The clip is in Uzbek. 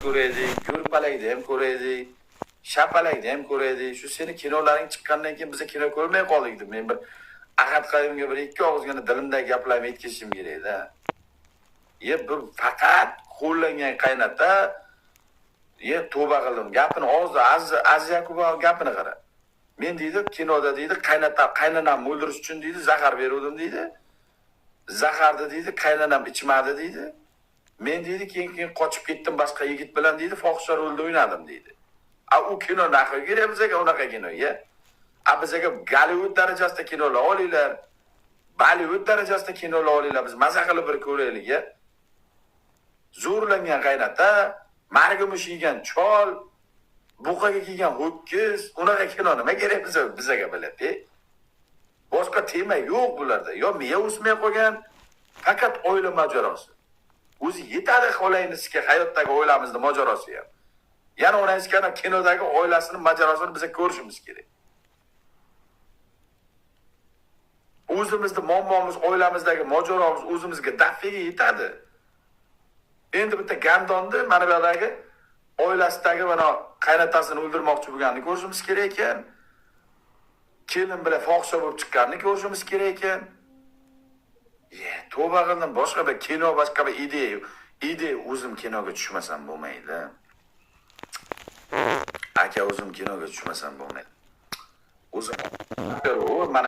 ko'raylik, ko'rpalakda ham ko'raylik, shapalakda ham ko'raylik. Shu seni kinolaring chiqqandan keyin biz kino ko'rmay qoldik deb men bir Ahad Qayumga bir ikki og'izgina dilimdagi gaplarni yetkazishim kerak-da. Bu faqat qo'llangan qaynota tavba qildim. Gapini az Yakubov gapini qara. Men deydi kinoda deydi qaynonamni o'ldirish uchun deydi zahar beruvdim deydi. Zaharni deydi qaynonam ichmadi deydi. Men deydi keyin qochib ketdim boshqa yigit bilan deydi fohisha rolda o'ynadim deydi. U kino naqi kerak bizga unaqa kino, bizga Gollywood darajasida kinolar olinglar. Bollywood darajasida kinolar olinglar. Biz maza qilib bir ko'raylik, Zo'rlangan qaynota, margumush yegan chol, buqaga kelgan ho'kiz, unaqa kino nima kerak bizga biladi. Boshqa tema yo'q bularda. Yo miya o'smay qolgan, faqat oila mojarosi. O'zi yetadi xolayinizga hayotdagi oilamizni mojarosi ham. Yana o'rayskana kinodagi oilasining mojarosini biz ko'rishimiz kerak. O'zimizning muammomiz, oilamizdagi mojaromiz o'zimizga dafiga yetadi. Endi bitta gandonni mana bu yerdagi oilasidagi mana qaynotasini o'ldirmoqchi bo'lganini ko'rishimiz kerak ekan. Kelin bilan fohisha bo'lib chiqqanini ko'rishimiz kerak ekan. Tavba qildim, boshqa bir kino, boshqa bir ideya o'zim kinoga tushmasam bo'lmaydi. Aka o'zim kinoga tushmasam bo'lmaydi. O'zim